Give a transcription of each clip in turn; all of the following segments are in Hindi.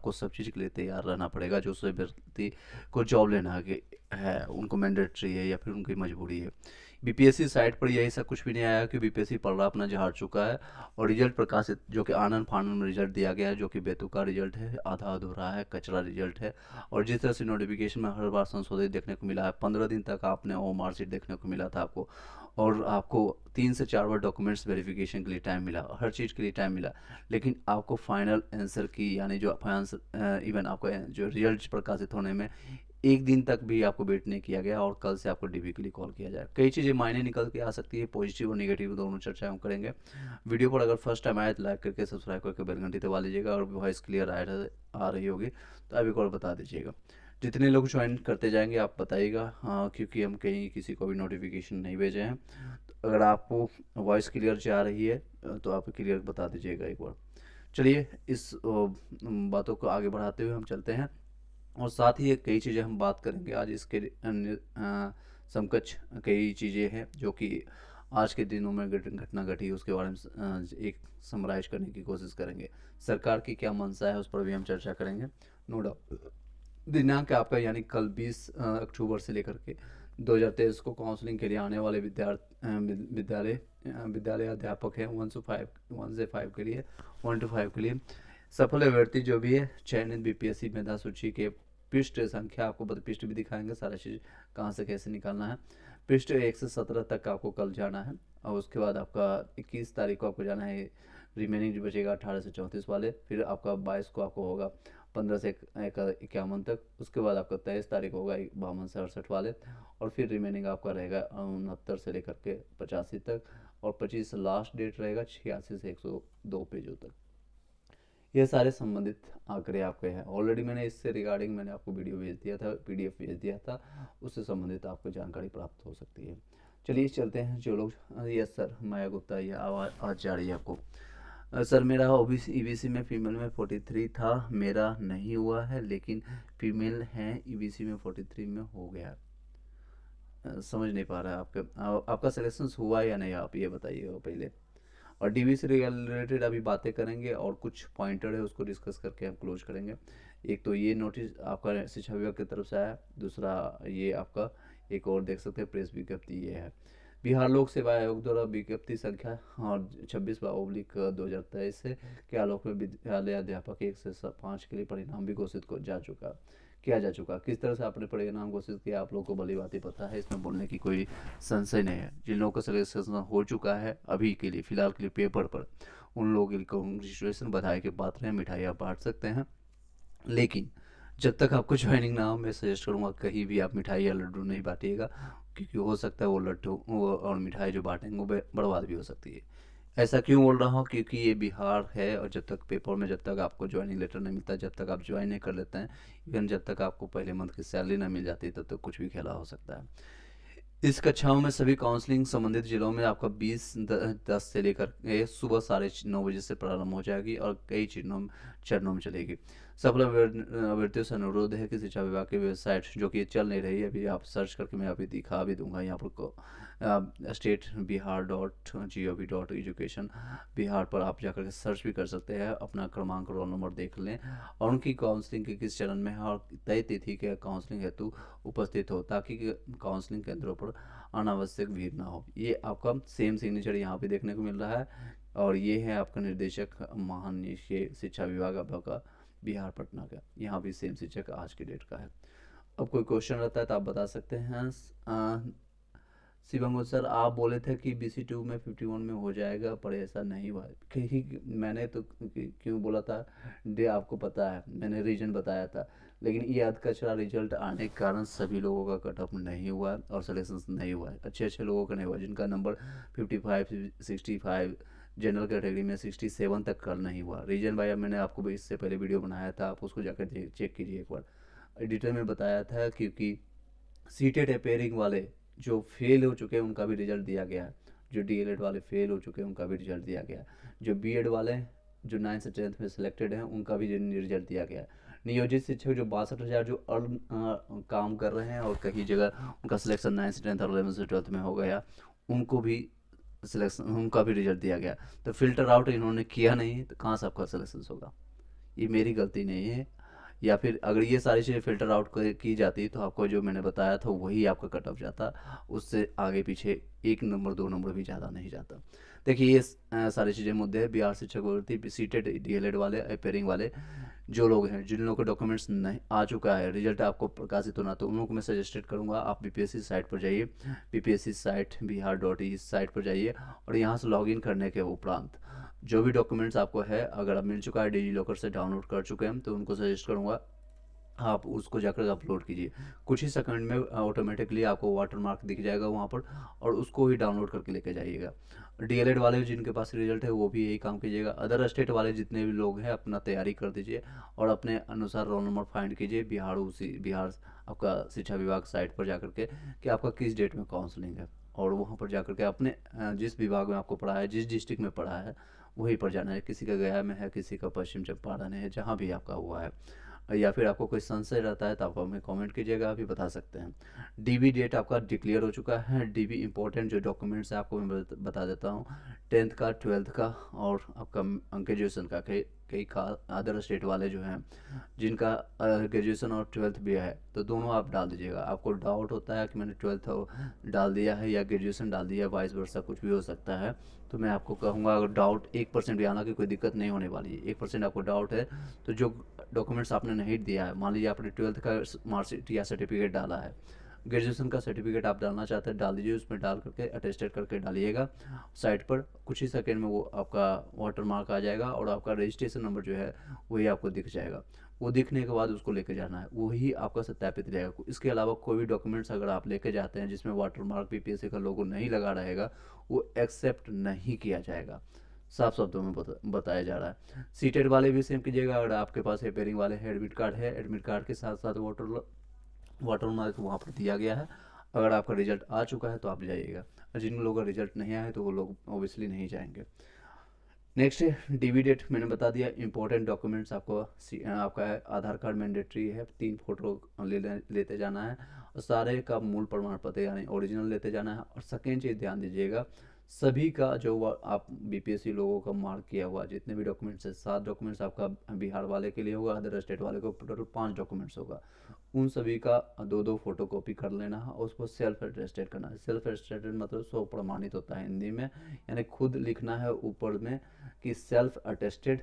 आपको सब चीज़ के लिए तैयार रहना पड़ेगा। जो उस व्यक्ति को जॉब लेना है उनको मैंडेटरी है या फिर उनकी मजबूरी है। बीपीएससी साइट पर यही सब कुछ भी नहीं आया कि बीपीएससी पढ़ा अपना जहार चुका है और रिजल्ट प्रकाशित जो कि आनंद फानन में रिजल्ट दिया गया है, जो कि बेतुका रिजल्ट है, आधा अधूरा है, कचरा रिजल्ट है। और जिस तरह से नोटिफिकेशन में हर बार संशोधित देखने को मिला है, 15 दिन तक आपने वो मार्कशीट देखने को मिला था आपको, और आपको 3 से 4 बार डॉक्यूमेंट्स वेरिफिकेशन के लिए टाइम मिला, हर चीज़ के लिए टाइम मिला, लेकिन आपको फाइनल आंसर की यानी जो इवन आपको जो रिजल्ट प्रकाशित होने में 1 दिन तक भी आपको वेट नहीं किया गया और कल से आपको डीबी के लिए कॉल किया जाए। कई चीज़ें मायने निकल के आ सकती है, पॉजिटिव और नेगेटिव दोनों चर्चा हम करेंगे। वीडियो पर अगर फर्स्ट टाइम आए तो लाइक करके सब्सक्राइब करके बेल घंटी दबा लीजिएगा, और वॉइस क्लियर आ रही होगी तो आप एक और बता दीजिएगा। जितने लोग ज्वाइन करते जाएंगे आप बताइएगा, हाँ, क्योंकि हम कहीं किसी को भी नोटिफिकेशन नहीं भेजे हैं। तो अगर आपको वॉइस क्लियर जा रही है तो आप क्लियर बता दीजिएगा एक बार। चलिए इस बातों को आगे बढ़ाते हुए हम चलते हैं, और साथ ही कई चीज़ें हम बात करेंगे आज इसके अन्य समकक्ष कई चीज़ें हैं जो कि आज के दिनों में घटना घटी उसके बारे में एक समराइज करने की कोशिश करेंगे। सरकार की क्या मंशा है उस पर भी हम चर्चा करेंगे। नो डाउट दिनांक आपका यानी कल 20 अक्टूबर से लेकर के 2023 को काउंसलिंग के लिए आने वाले विद्यालय अध्यापक हैं 1 से 5 के लिए 1 to 5 के लिए सफल अभ्यर्थी जो भी है चयनित बीपीएससी मेधा सूची के पृष्ठ संख्या आपको पृष्ठ भी दिखाएंगे, सारा चीज़ कहाँ से कैसे निकालना है। पृष्ठ 1 से 17 तक आपको कल जाना है, और उसके बाद आपका 21 तारीख को आपको जाना है रिमेनिंग जो बचेगा 18 से 34 वाले, फिर आपका 22 को आपको होगा 15 से 51 तक, उसके बाद आपका 23 तारीख होगा 52 से 68 वाले, और फिर रिमेनिंग आपका रहेगा 69 से लेकर के 85 तक, और 25 से लास्ट डेट रहेगा 86 से 102 पेजों तक। ये सारे संबंधित आंकड़े आपके हैं। ऑलरेडी मैंने इससे रिगार्डिंग मैंने आपको वीडियो भेज दिया था, पीडीएफ भेज दिया था, उससे संबंधित आपको जानकारी प्राप्त हो सकती है। चलिए चलते हैं जो लोग। यस सर, माया गुप्ता, ये आवाज़ जा रही है आपको। सर मेरा ओबीसी ईबीसी में फीमेल में 43 था, मेरा नहीं हुआ है, लेकिन फीमेल हैं ईबीसी में 43 में हो गया। समझ नहीं पा रहा है आपका सिलेक्शन हुआ या नहीं, आप ये बताइएगा पहले। और डीवी से रिलेटेड अभी बातें करेंगे और कुछ पॉइंटर है उसको डिस्कस करके हम क्लोज करेंगे। एक तो ये नोटिस आपका शिक्षा विभाग की तरफ से आया, दूसरा ये आपका एक और देख सकते हैं प्रेस विज्ञप्ति ये है। बिहार लोक सेवा आयोग द्वारा विज्ञप्ति संख्या और 26/2023 से के आलोक में विद्यालय अध्यापक 1 से 5 के लिए परिणाम भी घोषित किया जा चुका। किस तरह से आपने परिणाम घोषित किया आप लोगों को भली बात ही पता है, इसमें बोलने की कोई संशय नहीं है। जिन लोगों का सिलेक्शन हो चुका है अभी के लिए फिलहाल के लिए पेपर पर, उन लोगों के लिए कांग्रेचुलेसन, बधाई के पात्र हैं, मिठाई आप बांट सकते हैं। लेकिन जब तक आपको ज्वाइनिंग ना हो मैं सजेस्ट करूँगा कहीं भी आप मिठाई या लड्डू नहीं बांटिएगा, क्योंकि हो सकता है वो लड्डू और मिठाई जो बांटेंगे वो बर्बाद भी हो सकती है। ऐसा क्यों बोल रहा हूँ, क्योंकि ये बिहार है और जब तक पेपर में जब तक आपको ज्वाइनिंग लेटर नहीं मिलता, जब तक आप ज्वाइन नहीं कर लेते हैं, इवन जब तक आपको पहले मंथ की सैलरी ना मिल जाती तब तक कुछ भी खेला हो सकता है। इस कक्षाओं में सभी काउंसलिंग संबंधित जिलों में आपका 20-10 से लेकर सुबह 9:30 बजे से प्रारंभ हो जाएगी और कई चरणों में चलेगी। सफल अभ्यर्थियों से अनुरोध है कि शिक्षा विभाग की वेबसाइट जो कि चल नहीं रही है अभी, आप सर्च करके मैं अभी दिखा भी दूंगा यहाँ पर को state.bihar.gov.education बिहार पर आप जाकर के सर्च भी कर सकते हैं, अपना क्रमांक रोल नंबर देख लें और उनकी काउंसलिंग के किस चरण में है और तय तिथि के काउंसलिंग हेतु उपस्थित हो, ताकि काउंसलिंग केंद्रों पर अनावश्यक भीड़ ना हो। ये आपका सेम सिग्नेचर यहाँ पे देखने को मिल रहा है, और ये है आपका निर्देशक महानिदेशक शिक्षा विभाग आपका बिहार पटना का, यहाँ भी सेम शिक्षक आज की डेट का है। अब कोई क्वेश्चन रहता है तो आप बता सकते हैं। शिवंगो सर आप बोले थे कि BC2 में 51 में हो जाएगा, पर ऐसा नहीं हुआ। कहीं मैंने तो क्यों बोला था डे आपको पता है, मैंने रीजन बताया था, लेकिन ये अधकचरा रिजल्ट आने के कारण सभी लोगों का कट ऑफ नहीं हुआ है और सिलेक्शन नहीं हुआ है। अच्छे लोगों का नहीं हुआ, जिनका नंबर 55 65 जनरल कैटेगरी में 67 तक कल नहीं हुआ। रीजन भाई मैंने आपको इससे पहले वीडियो बनाया था, आप उसको जाकर चेक कीजिए एक बार। डिटेल में बताया था, क्योंकि सीटेड अपेयरिंग वाले जो फेल हो चुके हैं उनका भी रिजल्ट दिया गया है, जो DLED वाले फेल हो चुके हैं उनका भी रिजल्ट दिया गया है, जो BEd वाले जो 9 से 10th में सिलेक्टेड हैं उनका भी रिजल्ट दिया गया है। नियोजित शिक्षक जो 62,000 जो काम कर रहे हैं और कहीं जगह उनका सिलेक्शन 9 से 10th और 11 से 12th में हो गया, उनको भी सिलेक्शन उनका भी रिजल्ट दिया गया। तो फिल्टर आउट इन्होंने किया नहीं तो कहाँ से आपका सिलेक्शन होगा। ये मेरी गलती नहीं है, या फिर अगर ये सारी चीज़ें फ़िल्टर आउट की जाती तो आपको जो मैंने बताया था वही आपका कट ऑफ जाता, उससे आगे पीछे 1 नंबर 2 नंबर भी ज़्यादा नहीं जाता। देखिए ये सारी चीज़ें मुद्दे हैं बिहार शिक्षक भर्ती सीटेट डीएलएड वाले अपेयरिंग वाले जो लोग हैं, जिन लोगों के डॉक्यूमेंट्स नहीं आ चुका है, रिजल्ट आपको प्रकाशित होना, तो उन लोगों को मैं सजेस्टेड करूंगा आप बीपीएससी साइट पर जाइए, बीपीएससी साइट biharin साइट पर जाइए, और यहाँ से लॉगिन करने के उपरांत जो भी डॉक्यूमेंट्स आपको है, अगर आप मिल चुका है डिजी लॉकर से डाउनलोड कर चुके हैं, तो उनको सजेस्ट करूँगा आप उसको जाकर अपलोड कीजिए। कुछ ही सेकंड में ऑटोमेटिकली आपको वाटर मार्क दिख जाएगा वहाँ पर, और उसको ही डाउनलोड करके लेके जाइएगा। डीएलएड वाले जिनके पास रिजल्ट है वो भी यही काम कीजिएगा। अदर स्टेट वाले जितने भी लोग हैं अपना तैयारी कर दीजिए और अपने अनुसार रोल नंबर फाइंड कीजिए बिहार आपका शिक्षा विभाग साइट पर जाकर के कि आपका किस डेट में काउंसलिंग है, और वहाँ पर जाकर के अपने जिस विभाग में आपको पढ़ा है, जिस डिस्ट्रिक्ट में पढ़ा है वहीं पर जाना है। किसी का गया में है, किसी का पश्चिम चंपारण है, जहाँ भी आपका हुआ है, या फिर आपको कोई संशय रहता है तो आप हमें कमेंट कीजिएगा, आप भी बता सकते हैं। डीबी डेट आपका डिक्लेयर हो चुका है। डीबी इंपॉर्टेंट जो डॉक्यूमेंट्स है आपको मैं बता देता हूँ। 10th का, 12th का, और आपका ग्रेजुएशन का। कई कई अदर स्टेट वाले जो हैं जिनका ग्रेजुएशन और 12th भी है, तो दोनों आप डाल दीजिएगा। आपको डाउट होता है कि मैंने 12th डाल दिया है या ग्रेजुएशन डाल दिया है, वाइस वर्सा कुछ भी हो सकता है, तो मैं आपको कहूँगा अगर डाउट 1% भी आना की कोई दिक्कत नहीं होने वाली है। 1% आपको डाउट है तो जो डॉक्यूमेंट्स आपने नहीं दिया है, मान लीजिए आपने 12th का मार्कशीट या सर्टिफिकेट डाला है, ग्रेजुएशन का सर्टिफिकेट आप डालना चाहते हैं डाल दीजिए, उसमें डाल करके अटेस्टेड करके डालिएगा साइट पर। कुछ ही सेकंड में वो आपका वाटर मार्क आ जाएगा और आपका रजिस्ट्रेशन नंबर जो है वही आपको दिख जाएगा। वो दिखने के बाद उसको लेके जाना है, वही आपका सत्यापित रहेगा। इसके अलावा कोई भी डॉक्यूमेंट्स अगर आप लेके जाते हैं जिसमें वाटर मार्क बीपीएससी का लोगो नहीं लगा रहेगा, वो एक्सेप्ट नहीं किया जाएगा। साफ शब्दों में बताया जा रहा है। सीटेड वाले भी सेम कीजिएगा। अगर आपके पास पेयरिंग वाले है, एडमिट कार्ड है, एडमिट कार्ड के साथ साथ वाटर मार्क वहाँ पर दिया गया है। अगर आपका रिजल्ट आ चुका है तो आप जाइएगा, और जिन लोगों का रिजल्ट नहीं आया है तो वो लोग ऑब्वियसली नहीं जाएंगे। नेक्स्ट है डीवी डेट, मैंने बता दिया। इंपॉर्टेंट डॉक्यूमेंट्स आपको आपका है आधार कार्ड मैंडेटरी है, 3 फोटो लेते जाना है, और सारे का मूल प्रमाण पत्र यानी ओरिजिनल लेते जाना है। और सेकेंड चीज़ ध्यान दीजिएगा, सभी का जो आप बीपीएससी लोगों का मार्क किया हुआ जितने भी डॉक्यूमेंट्स है, 7 डॉक्यूमेंट्स आपका बिहार वाले के लिए होगा, अदर स्टेट वाले को टोटल 5 डॉक्यूमेंट्स होगा। उन सभी का 2-2 फोटो कॉपी कर लेना है और उसको सेल्फ अटेस्टेड करना है। सेल्फ अटेस्टेड मतलब स्व प्रमाणित होता है हिंदी में, यानी खुद लिखना है ऊपर में कि सेल्फ अटेस्टेड,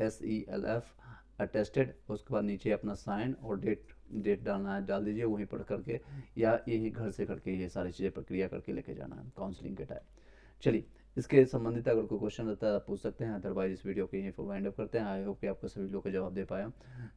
SELF अटेस्टेड, उसके बाद नीचे अपना साइन और डेट डालना है, डाल दीजिए वहीं पर करके, या यही घर से करके ये सारी चीज़ें प्रक्रिया करके लेके जाना है काउंसलिंग के टाइम। चलिए, इसके संबंधित अगर कोई क्वेश्चन रहता है आप पूछ सकते हैं, अदरवाइज इस वीडियो को यहीं पर वाइंड अप करते हैं। आई होप कि आपको सभी लोग का जवाब दे पाया।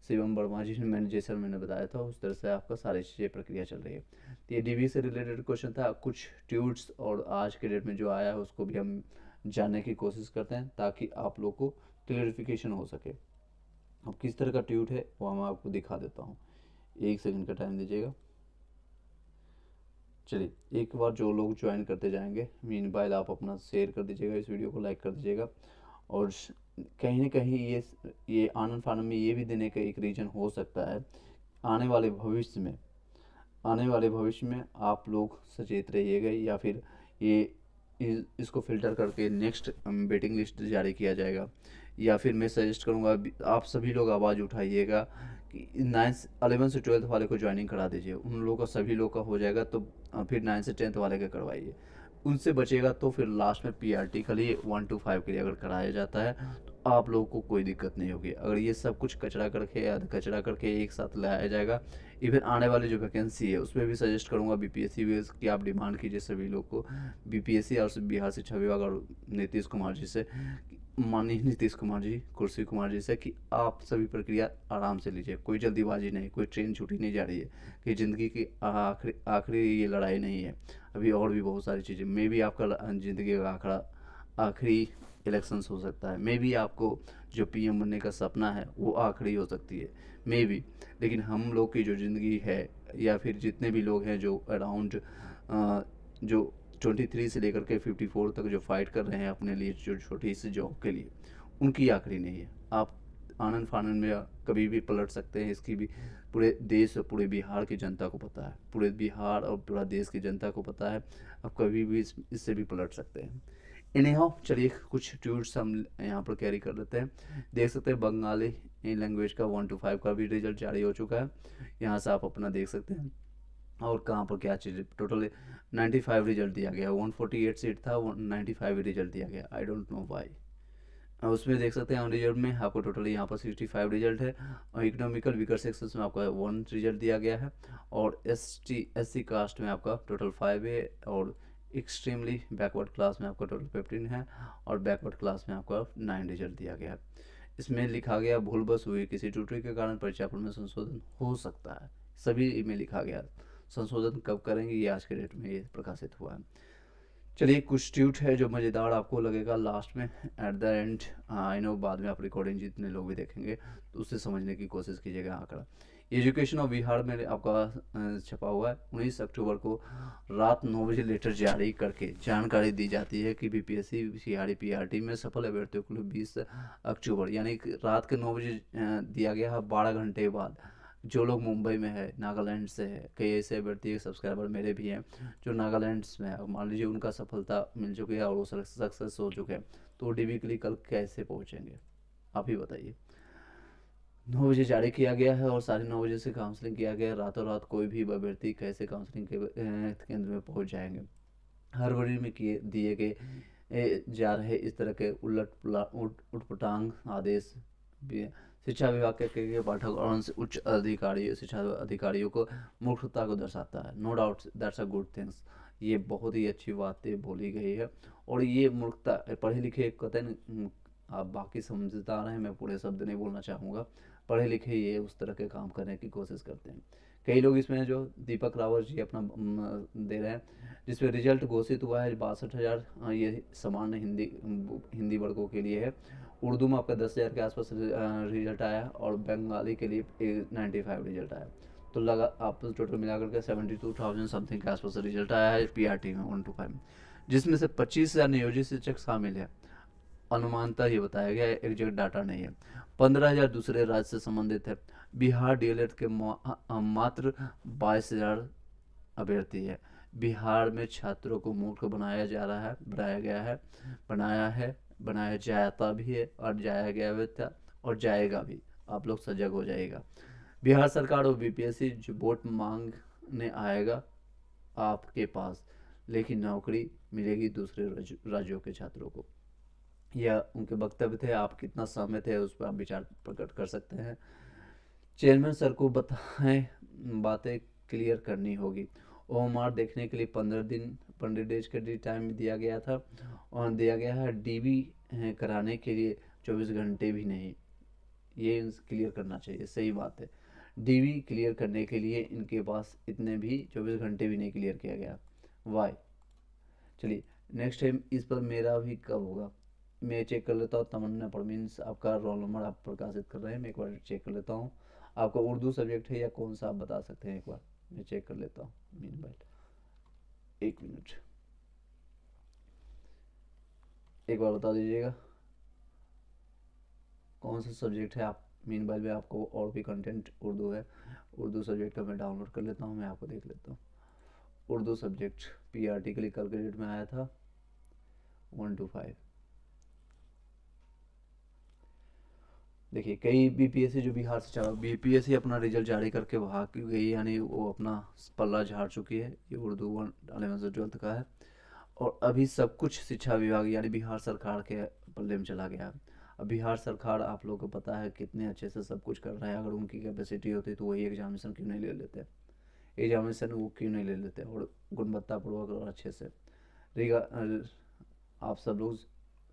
शिवम वर्मा जी ने मैंने बताया था उस तरह से आपका सारी चीज़ें प्रक्रिया चल रही है। तो ये डीवी से रिलेटेड क्वेश्चन था। कुछ ट्यूट्स और आज के डेट में जो आया है उसको भी हम जानने की कोशिश करते हैं ताकि आप लोग को क्लियरिफिकेशन हो सके। अब किस तरह का ट्यूट है वो मैं आपको दिखा देता हूँ, 1 सेकंड का टाइम दीजिएगा। चलिए, एक बार जो लोग ज्वाइन करते जाएंगे, मीनवाइल आप अपना शेयर कर दीजिएगा, इस वीडियो को लाइक कर दीजिएगा। और कहीं ना कहीं ये आनंद फानंद में ये भी देने का एक रीज़न हो सकता है, आने वाले भविष्य में आप लोग सचेत रहिएगा, या फिर इसको फिल्टर करके नेक्स्ट वेटिंग लिस्ट जारी किया जाएगा। या फिर मैं सजेस्ट करूँगा आप सभी लोग आवाज़ उठाइएगा कि 9th 11 से 12th वाले को ज्वाइनिंग करा दीजिए। उन लोगों का सभी लोग का हो जाएगा तो फिर 9 से 10th वाले का करवाइए। उनसे बचेगा तो फिर लास्ट में PRT के लिए 1 to 5 के लिए अगर कराया जाता है तो आप लोगों को कोई दिक्कत नहीं होगी। अगर ये सब कुछ कचरा करके एक साथ लाया जाएगा, इवन आने वाली जो वैकेंसी है उसमें भी सजेस्ट करूँगा BPSC की आप डिमांड कीजिए सभी लोग को, BPSC और बिहार शिक्षा विभाग और माननीय नीतीश कुमार जी, कुर्सी कुमार जी से, कि आप सभी प्रक्रिया आराम से लीजिए, कोई जल्दीबाजी नहीं, कोई ट्रेन छूटी नहीं जा रही है कि ज़िंदगी की आखिरी ये लड़ाई नहीं है। अभी और भी बहुत सारी चीज़ें, मे भी आपका ज़िंदगी का आखिरी इलेक्शंस हो सकता है, मे भी आपको जो PM बनने का सपना है वो आखिरी हो सकती है, मे भी। लेकिन हम लोग की जो ज़िंदगी है, या फिर जितने भी लोग हैं जो अराउंड जो 23 से लेकर के 54 तक जो फाइट कर रहे हैं अपने लिए, जो छोटी सी जॉब के लिए, उनकी आखिरी नहीं है। आप आनंद फानंद में कभी भी पलट सकते हैं, इसकी भी पूरे देश और पूरे बिहार की जनता को पता है, पूरे बिहार और पूरा देश की जनता को पता है, आप कभी भी इससे भी पलट सकते हैं। इन्हें चलिए कुछ ट्वीट्स हम यहाँ पर कैरी कर लेते हैं। देख सकते हैं बंगाली हिंदी लैंग्वेज का 1 to 5 का भी रिजल्ट जारी हो चुका है। यहाँ से आप अपना देख सकते हैं और कहाँ पर क्या चीज़ टोटल 95 रिजल्ट दिया गया। 148 सीट था, 95 रिजल्ट दिया गया। I don't know why. उसमें देख सकते हैं रिजल्ट में आपको टोटल यहाँ पर 65 रिजल्ट है और इकोनॉमिकल वीकर सेक्शंस में आपका 1 रिजल्ट दिया गया है और SC कास्ट में आपका टोटल 5 है और एक्सट्रीमली बैकवर्ड क्लास में आपका टोटल 15 है और बैकवर्ड क्लास में आपका 9 रिजल्ट दिया गया है। इसमें लिखा गया भूल बस हुई किसी त्रुटि के कारण परीक्षाफल में संशोधन हो सकता है, सभी में लिखा गया। संशोधन कब करेंगे ये आज के डेट में ये प्रकाशित हुआ है। चलिए कुछ ट्यूट है जो मज़ेदार आपको लगेगा लास्ट में at the end. I know बाद में आप रिकॉर्डिंग जितने लोग भी देखेंगे तो उससे समझने की कोशिश कीजिएगा आंकड़ा। एजुकेशन ऑफ बिहार में आपका छपा हुआ है। 19 अक्टूबर को रात 9 बजे लेटर जारी करके जानकारी दी जाती है कि BPSC CRE PRT में सफल अभ्यर्थियों को 20 अक्टूबर यानी रात के 9 बजे दिया गया है। 12 घंटे बाद जो लोग मुंबई में है, नागालैंड से है, कई ऐसे अभ्यर्थी सब्सक्राइबर मेरे भी हैं जो नागालैंड में है, मान लीजिए उनका सफलता मिल चुकी है और वो सक्सेस हो चुके हैं, तो DB के लिए कल कैसे पहुंचेंगे आप ही बताइए। 9 बजे जारी किया गया है और 9:30 बजे से काउंसलिंग किया गया है। रातों रात कोई भी अभ्यर्थी कैसे काउंसलिंग के केंद्र में पहुंच जाएंगे। हड़बड़ी में दिए गए जा रहे इस तरह के उटपटांग आदेश भी शिक्षा विभाग के पाठक और उच्च अधिकारी शिक्षा अधिकारियों को मूर्खता को दर्शाता है। No doubt that's a good things. ये बहुत ही अच्छी बातें बोली गई है और ये मूर्खता पढ़े लिखे कतई आप बाकी समझदार हैं, मैं पूरे शब्द नहीं बोलना चाहूँगा, पढ़े लिखे ये उस तरह के काम करने की कोशिश करते हैं। कई लोग इसमें जो दीपक रावत जी अपना दे रहे हैं जिसमें रिजल्ट घोषित हुआ है 62,000 ये सामान्य हिंदी वर्गों के लिए है। उर्दू में आपका 10,000 के आसपास रिजल्ट आया और बंगाली के लिए 95 रिजल्ट आया। तो लगा आप टोटल मिलाकर के 72,000 समथिंग के आसपास रिजल्ट आया है PRT में 1 to 5 में, जिसमें से 25,000 नियोजित शिक्षक शामिल है। अनुमानता ही बताया गया है, एग्जैक्ट डाटा नहीं है। 15,000 दूसरे राज्य से संबंधित है। बिहार DLED के मात्र 22,000 अभ्यर्थी है। बिहार में छात्रों को मूर्ख बनाया जा रहा है, बनाया जाता भी है और जाया गया भी था और जाएगा भी। आप लोग सजग हो जाएगा। बिहार सरकार और BPSC जो वोट मांगने आएगा आपके पास, लेकिन नौकरी मिलेगी दूसरे राज्यों के छात्रों को। यह उनके वक्तव्य थे। आप कितना सहमत है उस पर आप विचार प्रकट कर सकते हैं। चेयरमैन सर को बताएं, बातें क्लियर करनी होगी। OMR देखने के लिए 15 डेज का टाइम दिया गया था और दिया गया है। DB कराने के लिए 24 घंटे भी नहीं, ये क्लियर करना चाहिए, सही बात है। DB क्लियर करने के लिए इनके पास इतने भी 24 घंटे भी नहीं क्लियर किया गया, वाई। चलिए नेक्स्ट टाइम इस पर मेरा भी कब होगा मैं चेक कर लेता हूँ। तमन्ना परमीन्स आपका रोल नंबर आप प्रकाशित कर रहे हैं, मैं एक बार चेक कर लेता हूँ। आपका उर्दू सब्जेक्ट है या कौन सा आप बता सकते हैं, एक बार मैं चेक कर लेता हूँ। एक मिनट, एक बार बता दीजिएगा कौन सा सब्जेक्ट है आप। मीनवाइल में आपको और भी कंटेंट उर्दू है, उर्दू सब्जेक्ट का मैं डाउनलोड कर लेता हूँ, मैं आपको देख लेता हूँ। उर्दू सब्जेक्ट PRT के लिए कल के डेट में आया था 1 to 5। देखिए कई BPSC जो बिहार से चला, BPSC अपना रिजल्ट जारी करके भाग गई, यानी वो अपना पल्ला झाड़ चुकी है। ये उर्दू 11 से 12 का है और अभी सब कुछ शिक्षा विभाग यानी बिहार सरकार के पल्ले में चला गया। अब बिहार सरकार आप लोगों को पता है कितने अच्छे से सब कुछ कर रहा है। अगर उनकी कैपेसिटी होती तो वही एग्जामिनेशन क्यों नहीं ले लेते, एग्जामिनेशन वो क्यों नहीं ले लेते और गुणवत्तापूर्वक और अच्छे से। आप सब लोग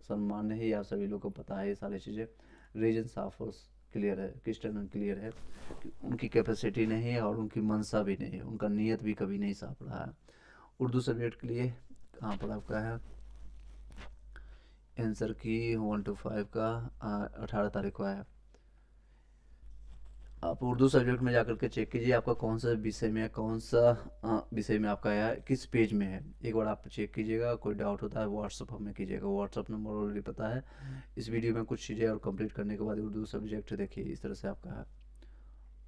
सम्मान्य है, या सभी लोग को पता है ये सारी चीज़ें। रीजन साफ और क्लियर है, क्रिस्टल क्लियर है कि उनकी कैपेसिटी नहीं है और उनकी मंशा भी नहीं है, उनका नीयत भी कभी नहीं साफ रहा है। उर्दू सब्जेक्ट के लिए कहाँ पर आपका है आंसर की 1 to 5 का 18 तारीख को आया। आप उर्दू सब्जेक्ट में जाकर के चेक कीजिए आपका कौन सा विषय में है, कौन सा विषय में आपका है, किस पेज में है, एक बार आप चेक कीजिएगा। कोई डाउट होता है व्हाट्सअप हमें कीजिएगा, व्हाट्सअप नंबर ऑलरेडी पता है। इस वीडियो में कुछ चीज़ें और कंप्लीट करने के बाद उर्दू सब्जेक्ट देखिए इस तरह से आपका है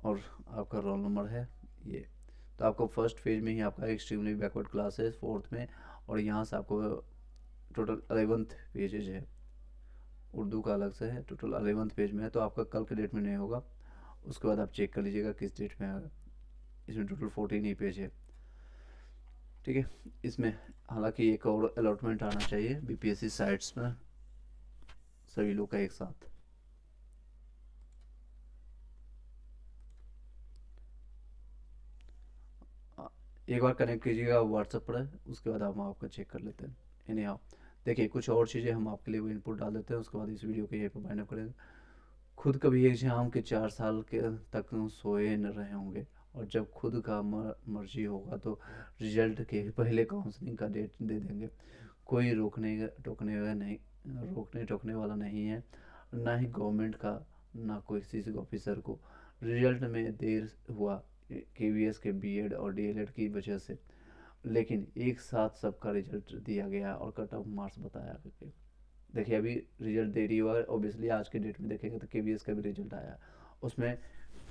और आपका रोल नंबर है ये। तो आपको फर्स्ट पेज में ही आपका एक्सट्रीमली बैकवर्ड क्लास है 4th में और यहाँ से आपको टोटल 11th पेजेज है उर्दू का अलग से है, टोटल 11th पेज में है, तो आपका कल के डेट में नहीं होगा, उसके बाद आप चेक कर लीजिएगा किस डेट में है। इसमें टोटल 14 ही पेज है, ठीक है। इसमें हालांकि एक और अलॉटमेंट आना चाहिए बीपीएससी साइट्स में सभी लोग का एक साथ। एक बार कनेक्ट कीजिएगा व्हाट्सएप पर, उसके बाद हम आपका चेक कर लेते हैं। इन्हें आप देखिए, कुछ और चीज़ें हम आपके लिए इनपुट डाल देते हैं, उसके बाद इस वीडियो को यहीं पर बाइंड अप करेंगे। खुद कभी एग्जाम के 4 साल के तक सोए न रहे होंगे, और जब खुद का मर्जी होगा तो रिजल्ट के पहले काउंसलिंग का डेट दे देंगे। कोई रोकने टोकने वाला नहीं है, ना ही गवर्नमेंट का, ना कोई किसी ऑफिसर को। रिजल्ट में देर हुआ केवीएस के बीएड और डीएलएड की वजह से, लेकिन एक साथ सबका रिजल्ट दिया गया और कट ऑफ मार्क्स बताया गया। देखिए अभी रिजल्ट देरी हुआ है, ऑब्वियसली आज के डेट में देखेंगे तो केवीएस का भी रिजल्ट आया, उसमें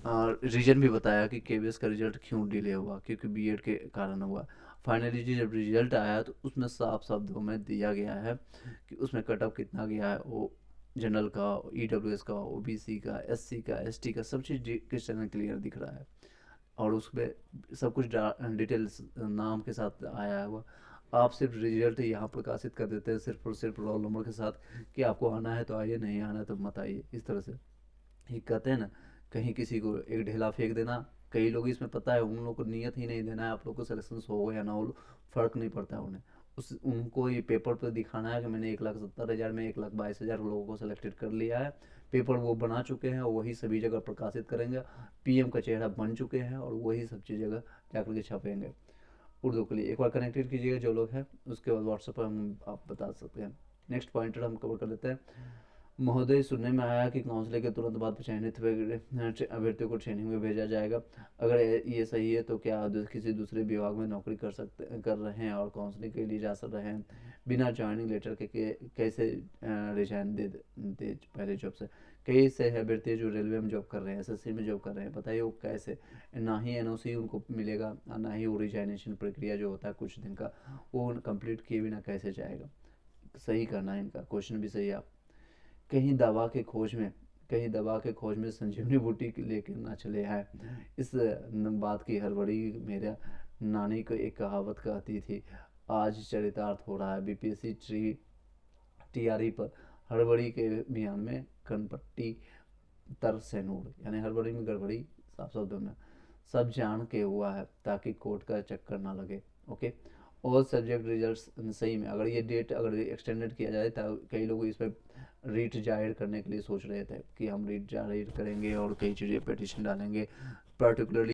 रीजन भी बताया कि केवीएस का रिजल्ट क्यों डिले हुआ, क्योंकि बीएड के कारण हुआ। फाइनली जी जब रिजल्ट आया तो उसमें साफ शब्दों में दिया गया है कि उसमें कट ऑफ कितना गया है, वो जनरल का, ईडब्ल्यूएस का, ओबीसी का, एससी का, एसटी का, सब चीज़ क्वेश्चन क्लियर दिख रहा है, और उसमें सब कुछ डिटेल्स नाम के साथ आया है हुआ। आप सिर्फ रिजल्ट यहाँ प्रकाशित कर देते हैं सिर्फ और सिर्फ रोल नंबर के साथ कि आपको आना है तो आइए, नहीं आना है तो मत आइए। इस तरह से ये कहते हैं ना, कहीं किसी को एक ढेला फेंक देना। कई लोग इसमें पता है उन लोगों को नियत ही नहीं देना है आप लोग को सिलेक्शन हो या ना हो, फ़र्क नहीं पड़ता है उन्हें। उनको ये पेपर पर दिखाना है कि मैंने 1,70,000 में 1,22,000 लोगों को सिलेक्टेड कर लिया है। पेपर वो बना चुके हैं, वही सभी जगह प्रकाशित करेंगे, पीएम का चेहरा बन चुके हैं, और वही सब चीज़ जगह जाकर के छपेंगे उर्दू के लिए। एक बार कनेक्टेड कीजिएगा जो लोग हैं, उसके बाद व्हाट्सएप पर हम आप बता सकते हैं। नेक्स्ट पॉइंटर हम कवर कर लेते हैं। महोदय, सुनने में आया कि काउंसलिंग के तुरंत बाद चयनित अभ्यर्थियों को ट्रेनिंग में भेजा जाएगा। अगर ये सही है तो क्या किसी दूसरे विभाग में नौकरी कर रहे हैं और काउंसलिंग के लिए जा रहे हैं, बिना ज्वाइनिंग लेटर के कैसे रिजाइन दे पहले जॉब से। कई से अभ्यर्थी जो रेलवे में जॉब कर रहे हैं, एसएससी में जॉब कर रहे हैं, बताइए वो कैसे, ना ही एनओसी उनको मिलेगा, ना ही वो रिजाइनेशन प्रक्रिया जो होता है कुछ दिन का, वो कंप्लीट किए बिना कैसे जाएगा। सही करना है इनका, क्वेश्चन भी सही है। आप कहीं दवा के खोज में संजीवनी बूटी लेकर ना चले आए। इस बात की हड़बड़ी मेरा नानी को एक कहावत कहती थी, आज चरितार्थ हो रहा है। बीपीएससी टीआरई पर हड़बड़ी के अभियान में कनपट्टी तर से नूर, यानी हड़बड़ी में गड़बड़ी, साफ शब्दों में सब जान के हुआ है ताकि कोर्ट का चक्कर ना लगे। ओके, ऑल सब्जेक्ट रिजल्ट्स सही में, अगर ये डेट अगर एक्सटेंडेड किया जाए तो कई लोग इस पर रीट जाहिर करने के लिए सोच रहे थे कि हम रीट जाहिर करेंगे और कई चीज़ें पिटीशन डालेंगे, पर्टिकुलरली